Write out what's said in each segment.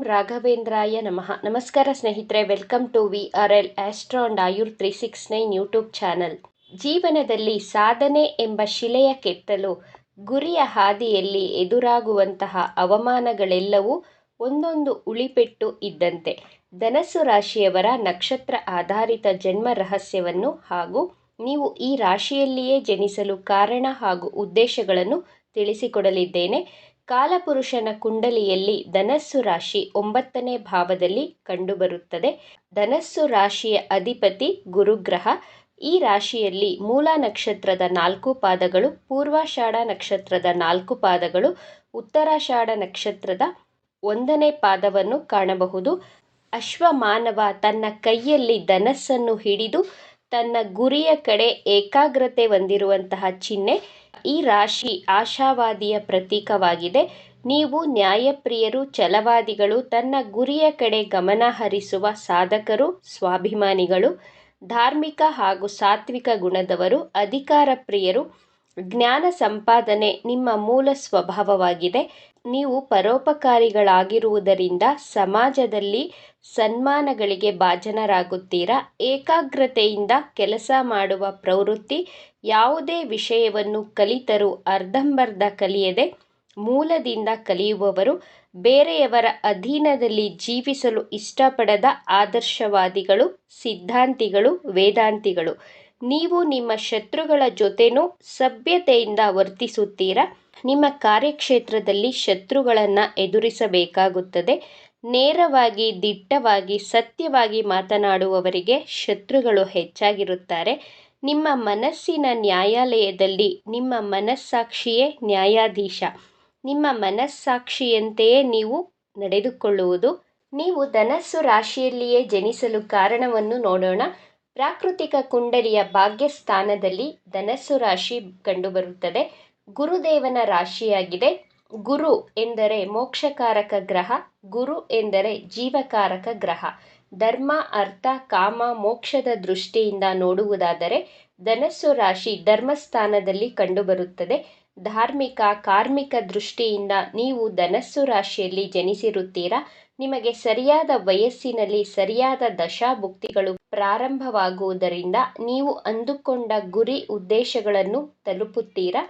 ರಾಘವೇಂದ್ರಾಯ ನಮಃ. ನಮಸ್ಕಾರ ಸ್ನೇಹಿತರೆ, welcome to VRL astro and Ayur 369 YouTube channel. ಜೀವನದಲ್ಲಿ ಸಾಧನೆ ಎಂಬ ಶಿಲೆಯ ಕೆತ್ತಲು ಗುರಿಯ ಹಾದಿಯಲ್ಲಿ ಎದುರಾಗುವಂತಹ ಅವಮಾನಗಳೆಲ್ಲವೂ ಒಂದೊಂದು ಉಳಿಪೆಟ್ಟು ಇದ್ದಂತೆ. ಧನಸ್ಸು ರಾಶಿಯವರ ನಕ್ಷತ್ರ ಆಧಾರಿತ ಜನ್ಮ ರಹಸ್ಯವನ್ನು ಹಾಗೂ ನೀವು ಈ ರಾಶಿಯಲ್ಲಿಯೇ ಜನಿಸಲು ಕಾರಣ ಹಾಗೂ ಉದ್ದೇಶಗಳನ್ನು ತಿಳಿಸಿಕೊಡಲಿದ್ದೇನೆ. ಕಾಲಪುರುಷನ ಕುಂಡಲಿಯಲ್ಲಿ ಧನಸ್ಸು ರಾಶಿ 9ನೇ ಭಾವದಲ್ಲಿ ಕಂಡುಬರುತ್ತದೆ. ಧನಸ್ಸು ರಾಶಿಯ ಅಧಿಪತಿ ಗುರುಗ್ರಹ. ಈ ರಾಶಿಯಲ್ಲಿ ಮೂಲ ನಕ್ಷತ್ರದ 4 ಪಾದಗಳು, ಪೂರ್ವಾಷಾಢ ನಕ್ಷತ್ರದ 4 ಪಾದಗಳು, ಉತ್ತರಾಷಾಢ ನಕ್ಷತ್ರದ 1ನೇ ಪಾದವನ್ನು ಕಾಣಬಹುದು. ಅಶ್ವಮಾನವ ತನ್ನ ಕೈಯಲ್ಲಿ ಧನಸ್ಸನ್ನು ಹಿಡಿದು ತನ್ನ ಗುರಿಯ ಕಡೆ ಏಕಾಗ್ರತೆ ಹೊಂದಿರುವಂತಹ ಚಿಹ್ನೆ. ಈ ರಾಶಿ ಆಶಾವಾದಿಯ ಪ್ರತೀಕವಾಗಿದೆ. ನೀವು ನ್ಯಾಯಪ್ರಿಯರು, ಛಲವಾದಿಗಳು, ತನ್ನ ಗುರಿಯ ಕಡೆ ಗಮನ ಹರಿಸುವ ಸಾಧಕರು, ಸ್ವಾಭಿಮಾನಿಗಳು, ಧಾರ್ಮಿಕ ಹಾಗೂ ಸಾತ್ವಿಕ ಗುಣದವರು, ಅಧಿಕಾರ ಪ್ರಿಯರು. ಜ್ಞಾನ ಸಂಪಾದನೆ ನಿಮ್ಮ ಮೂಲ ಸ್ವಭಾವವಾಗಿದೆ. ನೀವು ಪರೋಪಕಾರಿಗಳಾಗಿರುವುದರಿಂದ ಸಮಾಜದಲ್ಲಿ ಸನ್ಮಾನಗಳಿಗೆ ಭಾಜನರಾಗುತ್ತೀರಾ. ಏಕಾಗ್ರತೆಯಿಂದ ಕೆಲಸ ಮಾಡುವ ಪ್ರವೃತ್ತಿ. ಯಾವುದೇ ವಿಷಯವನ್ನು ಕಲಿತರೂ ಅರ್ಧಂಬರ್ಧ ಕಲಿಯದೆ ಮೂಲದಿಂದ ಕಲಿಯುವವರು. ಬೇರೆಯವರ ಅಧೀನದಲ್ಲಿ ಜೀವಿಸಲು ಇಷ್ಟಪಡದ ಆದರ್ಶವಾದಿಗಳು, ಸಿದ್ಧಾಂತಿಗಳು, ವೇದಾಂತಿಗಳು. ನೀವು ನಿಮ್ಮ ಶತ್ರುಗಳ ಜೊತೆನೂ ಸಭ್ಯತೆಯಿಂದ ವರ್ತಿಸುತ್ತೀರಾ. ನಿಮ್ಮ ಕಾರ್ಯಕ್ಷೇತ್ರದಲ್ಲಿ ಶತ್ರುಗಳನ್ನು ಎದುರಿಸಬೇಕಾಗುತ್ತದೆ. ನೇರವಾಗಿ, ದಿಟ್ಟವಾಗಿ, ಸತ್ಯವಾಗಿ ಮಾತನಾಡುವವರಿಗೆ ಶತ್ರುಗಳು ಹೆಚ್ಚಾಗಿರುತ್ತಾರೆ. ನಿಮ್ಮ ಮನಸ್ಸಿನ ನ್ಯಾಯಾಲಯದಲ್ಲಿ ನಿಮ್ಮ ಮನಸ್ಸಾಕ್ಷಿಯೇ ನ್ಯಾಯಾಧೀಶ. ನಿಮ್ಮ ಮನಸ್ಸಾಕ್ಷಿಯಂತೆಯೇ ನೀವು ನಡೆದುಕೊಳ್ಳುವುದು. ನೀವು ಧನಸ್ಸು ರಾಶಿಯಲ್ಲಿಯೇ ಜನಿಸಲು ಕಾರಣವನ್ನು ನೋಡೋಣ. ಪ್ರಾಕೃತಿಕ ಕುಂಡಲಿಯ ಭಾಗ್ಯಸ್ಥಾನದಲ್ಲಿ ಧನಸ್ಸು ರಾಶಿ ಕಂಡುಬರುತ್ತದೆ. ಗುರುದೇವನ ರಾಶಿಯಾಗಿದೆ. ಗುರು ಎಂದರೆ ಮೋಕ್ಷಕಾರಕ ಗ್ರಹ. ಗುರು ಎಂದರೆ ಜೀವಕಾರಕ ಗ್ರಹ. ಧರ್ಮ, ಅರ್ಥ, ಕಾಮ, ಮೋಕ್ಷದ ದೃಷ್ಟಿಯಿಂದ ನೋಡುವುದಾದರೆ ಧನಸ್ಸು ರಾಶಿ ಧರ್ಮಸ್ಥಾನದಲ್ಲಿ ಕಂಡುಬರುತ್ತದೆ. ಧಾರ್ಮಿಕ, ಕಾರ್ಮಿಕ ದೃಷ್ಟಿಯಿಂದ ನೀವು ಧನಸ್ಸು ರಾಶಿಯಲ್ಲಿ ಜನಿಸಿರುತ್ತೀರಾ. ನಿಮಗೆ ಸರಿಯಾದ ವಯಸ್ಸಿನಲ್ಲಿ ಸರಿಯಾದ ದಶಾಭುಕ್ತಿಗಳು ಪ್ರಾರಂಭವಾಗುವುದರಿಂದ ನೀವು ಅಂದುಕೊಂಡ ಗುರಿ ಉದ್ದೇಶಗಳನ್ನು ತಲುಪುತ್ತೀರಾ.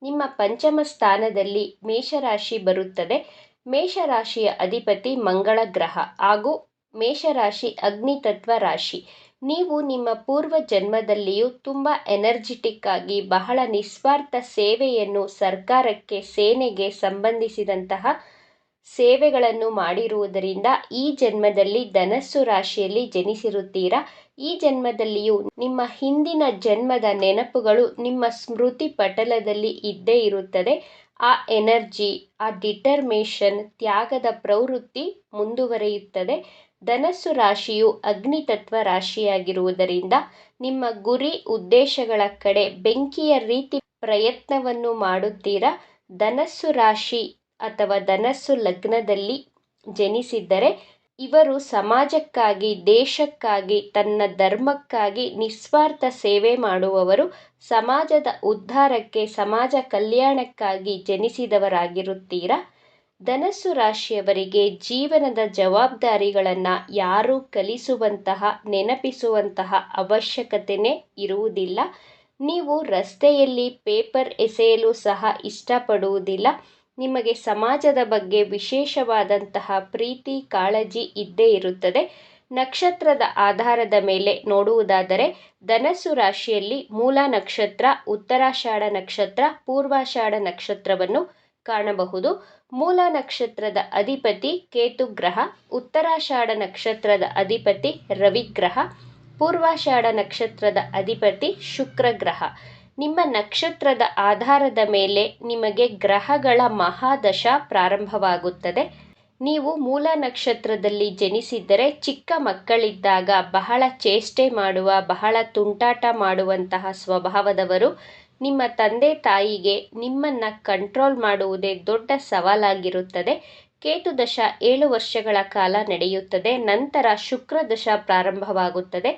ನಿಮ್ಮ ಪಂಚಮ ಸ್ಥಾನದಲ್ಲಿ ಮೇಷರಾಶಿ ಬರುತ್ತದೆ. ಮೇಷರಾಶಿಯ ಅಧಿಪತಿ ಮಂಗಳ ಗ್ರಹ ಹಾಗೂ ಮೇಷರಾಶಿ ಅಗ್ನಿತತ್ವ ರಾಶಿ. ನೀವು ನಿಮ್ಮ ಪೂರ್ವ ಜನ್ಮದಲ್ಲಿಯೂ ತುಂಬ ಎನರ್ಜಿಟಿಕ್ ಆಗಿ ಬಹಳ ನಿಸ್ವಾರ್ಥ ಸೇವೆಯನ್ನು ಸರ್ಕಾರಕ್ಕೆ, ಸೇನೆಗೆ ಸಂಬಂಧಿಸಿದಂತಹ ಸೇವೆಗಳನ್ನು ಮಾಡಿರುವುದರಿಂದ ಈ ಜನ್ಮದಲ್ಲಿ ಧನಸ್ಸು ರಾಶಿಯಲ್ಲಿ ಜನಿಸಿರುತ್ತೀರಾ. ಈ ಜನ್ಮದಲ್ಲಿಯೂ ನಿಮ್ಮ ಹಿಂದಿನ ಜನ್ಮದ ನೆನಪುಗಳು ನಿಮ್ಮ ಸ್ಮೃತಿ ಪಟಲದಲ್ಲಿ ಇದ್ದೇ ಇರುತ್ತದೆ. ಆ ಎನರ್ಜಿ, ಆ ಡಿಟರ್ಮೇಷನ್, ತ್ಯಾಗದ ಪ್ರವೃತ್ತಿ ಮುಂದುವರಿಯುತ್ತದೆ. ಧನಸ್ಸು ರಾಶಿಯು ಅಗ್ನಿತತ್ವ ರಾಶಿಯಾಗಿರುವುದರಿಂದ ನಿಮ್ಮ ಗುರಿ ಉದ್ದೇಶಗಳ ಕಡೆ ಬೆಂಕಿಯ ರೀತಿ ಪ್ರಯತ್ನವನ್ನು ಮಾಡುತ್ತೀರಾ. ಧನಸ್ಸು ರಾಶಿ ಅಥವಾ ಧನಸ್ಸು ಲಗ್ನದಲ್ಲಿ ಜನಿಸಿದ್ದರೆ ಇವರು ಸಮಾಜಕ್ಕಾಗಿ, ದೇಶಕ್ಕಾಗಿ, ತನ್ನ ಧರ್ಮಕ್ಕಾಗಿ ನಿಸ್ವಾರ್ಥ ಸೇವೆ ಮಾಡುವವರು. ಸಮಾಜದ ಉದ್ಧಾರಕ್ಕೆ, ಸಮಾಜ ಕಲ್ಯಾಣಕ್ಕಾಗಿ ಜನಿಸಿದವರಾಗಿರುತ್ತೀರಾ. ಧನಸ್ಸು ರಾಶಿಯವರಿಗೆ ಜೀವನದ ಜವಾಬ್ದಾರಿಗಳನ್ನು ಯಾರೂ ಕಲಿಸುವಂತಹ, ನೆನಪಿಸುವಂತಹ ಅವಶ್ಯಕತೆಯೇ ಇರುವುದಿಲ್ಲ. ನೀವು ರಸ್ತೆಯಲ್ಲಿ ಪೇಪರ್ ಎಸೆಯಲು ಸಹ ಇಷ್ಟಪಡುವುದಿಲ್ಲ. ನಿಮಗೆ ಸಮಾಜದ ಬಗ್ಗೆ ವಿಶೇಷವಾದಂತಹ ಪ್ರೀತಿ, ಕಾಳಜಿ ಇದ್ದೇ ಇರುತ್ತದೆ. ನಕ್ಷತ್ರದ ಆಧಾರದ ಮೇಲೆ ನೋಡುವುದಾದರೆ ಧನಸ್ಸು ರಾಶಿಯಲ್ಲಿ ಮೂಲ ನಕ್ಷತ್ರ, ಉತ್ತರಾಷಾಢ ನಕ್ಷತ್ರ, ಪೂರ್ವಾಷಾಢ ನಕ್ಷತ್ರವನ್ನು ಕಾಣಬಹುದು. ಮೂಲ ನಕ್ಷತ್ರದ ಅಧಿಪತಿ ಕೇತು ಗ್ರಹ, ಉತ್ತರಾಷಾಢ ನಕ್ಷತ್ರದ ಅಧಿಪತಿ ರವಿಗ್ರಹ, ಪೂರ್ವಾಷಾಢ ನಕ್ಷತ್ರದ ಅಧಿಪತಿ ಶುಕ್ರ ಗ್ರಹ. ನಿಮ್ಮ ನಕ್ಷತ್ರದ ಆಧಾರದ ಮೇಲೆ ನಿಮಗೆ ಗ್ರಹಗಳ ಮಹಾದಶ ಪ್ರಾರಂಭವಾಗುತ್ತದೆ. ನೀವು ಮೂಲ ನಕ್ಷತ್ರದಲ್ಲಿ ಜನಿಸಿದ್ದರೆ ಚಿಕ್ಕ ಮಕ್ಕಳಿದ್ದಾಗ ಬಹಳ ಚೇಷ್ಟೆ ಮಾಡುವ, ಬಹಳ ತುಂಟಾಟ ಮಾಡುವಂತಹ ಸ್ವಭಾವದವರು. ನಿಮ್ಮ ತಂದೆ ತಾಯಿಗೆ ನಿಮ್ಮನ್ನು ಕಂಟ್ರೋಲ್ ಮಾಡುವುದೇ ದೊಡ್ಡ ಸವಾಲಾಗಿರುತ್ತದೆ. ಕೇತು ದಶ 7 ವರ್ಷಗಳ ಕಾಲ ನಡೆಯುತ್ತದೆ. ನಂತರ ಶುಕ್ರ ದಶ ಪ್ರಾರಂಭವಾಗುತ್ತದೆ.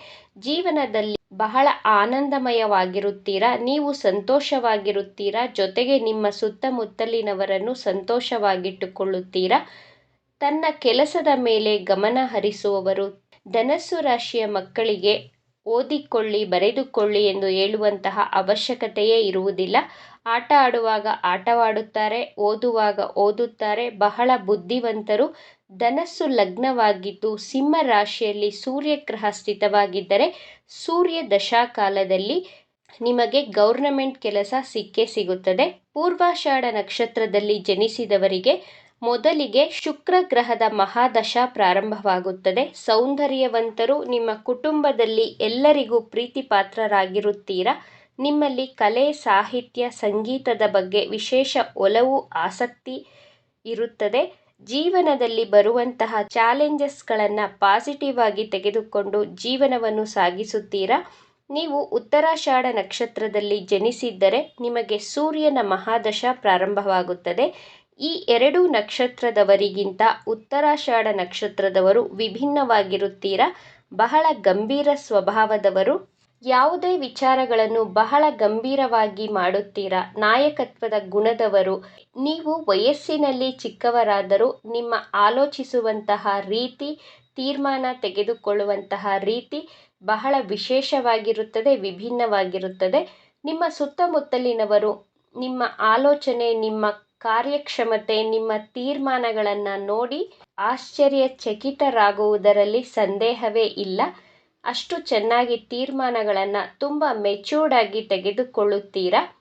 ಜೀವನದಲ್ಲಿ ಬಹಳ ಆನಂದಮಯವಾಗಿರುತ್ತೀರಾ. ನೀವು ಸಂತೋಷವಾಗಿರುತ್ತೀರಾ. ಜೊತೆಗೆ ನಿಮ್ಮ ಸುತ್ತಮುತ್ತಲಿನವರನ್ನು ಸಂತೋಷವಾಗಿಟ್ಟುಕೊಳ್ಳುತ್ತೀರಾ. ತನ್ನ ಕೆಲಸದ ಮೇಲೆ ಗಮನ ಹರಿಸುವವರು. ಧನಸ್ಸು ರಾಶಿಯ ಮಕ್ಕಳಿಗೆ ಓದಿಕೊಳ್ಳಿ, ಬರೆದುಕೊಳ್ಳಿ ಎಂದು ಹೇಳುವಂತಹ ಅವಶ್ಯಕತೆಯೇ ಇರುವುದಿಲ್ಲ. ಆಟ ಆಡುವಾಗ ಆಟವಾಡುತ್ತಾರೆ, ಓದುವಾಗ ಓದುತ್ತಾರೆ, ಬಹಳ ಬುದ್ಧಿವಂತರು. ಧನಸ್ಸು ಲಗ್ನವಾಗಿದ್ದು ಸಿಂಹ ರಾಶಿಯಲ್ಲಿ ಸೂರ್ಯಗ್ರಹ ಸ್ಥಿತವಾಗಿದ್ದರೆ ಸೂರ್ಯ ದಶಾಕಾಲದಲ್ಲಿ ನಿಮಗೆ ಗೌರ್ನಮೆಂಟ್ ಕೆಲಸ ಸಿಕ್ಕೇ ಸಿಗುತ್ತದೆ. ಪೂರ್ವಾಷಾಢ ನಕ್ಷತ್ರದಲ್ಲಿ ಜನಿಸಿದವರಿಗೆ ಮೊದಲಿಗೆ ಶುಕ್ರ ಗ್ರಹದ ಮಹಾದಶ ಪ್ರಾರಂಭವಾಗುತ್ತದೆ. ಸೌಂದರ್ಯವಂತರು, ನಿಮ್ಮ ಕುಟುಂಬದಲ್ಲಿ ಎಲ್ಲರಿಗೂ ಪ್ರೀತಿ ಪಾತ್ರರಾಗಿರುತ್ತೀರಾ. ನಿಮ್ಮಲ್ಲಿ ಕಲೆ, ಸಾಹಿತ್ಯ, ಸಂಗೀತದ ಬಗ್ಗೆ ವಿಶೇಷ ಒಲವು, ಆಸಕ್ತಿ ಇರುತ್ತದೆ. ಜೀವನದಲ್ಲಿ ಬರುವಂತಹ ಚಾಲೆಂಜಸ್ಗಳನ್ನು ಪಾಸಿಟಿವ್ ಆಗಿ ತೆಗೆದುಕೊಂಡು ಜೀವನವನ್ನು ಸಾಗಿಸುತ್ತೀರಾ. ನೀವು ಉತ್ತರಾಷಾಢ ನಕ್ಷತ್ರದಲ್ಲಿ ಜನಿಸಿದ್ದರೆ ನಿಮಗೆ ಸೂರ್ಯನ ಮಹಾದಶ ಪ್ರಾರಂಭವಾಗುತ್ತದೆ. ಈ ಎರಡು ನಕ್ಷತ್ರದವರಿಗಿಂತ ಉತ್ತರಾಷಾಢ ನಕ್ಷತ್ರದವರು ವಿಭಿನ್ನವಾಗಿರುತ್ತೀರಾ. ಬಹಳ ಗಂಭೀರ ಸ್ವಭಾವದವರು. ಯಾವುದೇ ವಿಚಾರಗಳನ್ನು ಬಹಳ ಗಂಭೀರವಾಗಿ ಮಾಡುತ್ತೀರಾ. ನಾಯಕತ್ವದ ಗುಣದವರು. ನೀವು ವಯಸ್ಸಿನಲ್ಲಿ ಚಿಕ್ಕವರಾದರೂ ನಿಮ್ಮ ಆಲೋಚಿಸುವಂತಹ ರೀತಿ, ತೀರ್ಮಾನ ತೆಗೆದುಕೊಳ್ಳುವಂತಹ ರೀತಿ ಬಹಳ ವಿಶೇಷವಾಗಿರುತ್ತದೆ, ವಿಭಿನ್ನವಾಗಿರುತ್ತದೆ. ನಿಮ್ಮ ಸುತ್ತಮುತ್ತಲಿನವರು ನಿಮ್ಮ ಆಲೋಚನೆ, ನಿಮ್ಮ ಕಾರ್ಯಕ್ಷಮತೆ, ನಿಮ್ಮ ತೀರ್ಮಾನಗಳನ್ನು ನೋಡಿ ಆಶ್ಚರ್ಯಚಕಿತರಾಗುವುದರಲ್ಲಿ ಸಂದೇಹವೇ ಇಲ್ಲ. ಅಷ್ಟು ಚೆನ್ನಾಗಿ ತೀರ್ಮಾನಗಳನ್ನು ತುಂಬ ಮೆಚೂರ್ಡ್ ಆಗಿ ತೆಗೆದುಕೊಳ್ಳುತ್ತೀರಾ.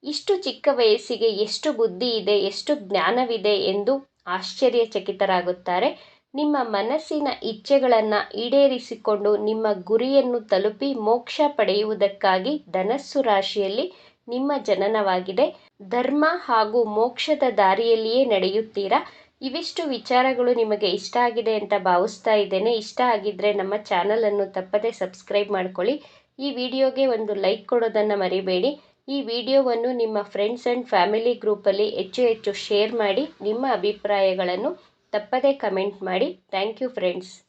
ಇಷ್ಟು ಚಿಕ್ಕ ವಯಸ್ಸಿಗೆ ಎಷ್ಟು ಬುದ್ಧಿ ಇದೆ, ಎಷ್ಟು ಜ್ಞಾನವಿದೆ ಎಂದು ಆಶ್ಚರ್ಯಚಕಿತರಾಗುತ್ತಾರೆ. ನಿಮ್ಮ ಮನಸ್ಸಿನ ಇಚ್ಛೆಗಳನ್ನು ಈಡೇರಿಸಿಕೊಂಡು ನಿಮ್ಮ ಗುರಿಯನ್ನು ತಲುಪಿ ಮೋಕ್ಷ ಪಡೆಯುವುದಕ್ಕಾಗಿ ಧನಸ್ಸು ರಾಶಿಯಲ್ಲಿ ನಿಮ್ಮ ಜನನವಾಗಿದೆ. ಧರ್ಮ ಹಾಗೂ ಮೋಕ್ಷದ ದಾರಿಯಲ್ಲಿಯೇ ನಡೆಯುತ್ತೀರಾ. ಇವಿಷ್ಟು ವಿಚಾರಗಳು ನಿಮಗೆ ಇಷ್ಟ ಆಗಿದೆ ಅಂತ ಭಾವಿಸ್ತಾ ಇದ್ದೇನೆ. ಇಷ್ಟ ಆಗಿದ್ದರೆ ನಮ್ಮ ಚಾನಲನ್ನು ತಪ್ಪದೇ ಸಬ್ಸ್ಕ್ರೈಬ್ ಮಾಡ್ಕೊಳ್ಳಿ. ಈ ವಿಡಿಯೋಗೆ ಒಂದು ಲೈಕ್ ಕೊಡೋದನ್ನು ಮರಿಬೇಡಿ. ಈ ವಿಡಿಯೋವನ್ನು ನಿಮ್ಮ ಫ್ರೆಂಡ್ಸ್ ಆ್ಯಂಡ್ ಫ್ಯಾಮಿಲಿ ಗ್ರೂಪಲ್ಲಿ ಹೆಚ್ಚು ಶೇರ್ ಮಾಡಿ. ನಿಮ್ಮ ಅಭಿಪ್ರಾಯಗಳನ್ನು ತಪ್ಪದೇ ಕಮೆಂಟ್ ಮಾಡಿ. Thank you friends.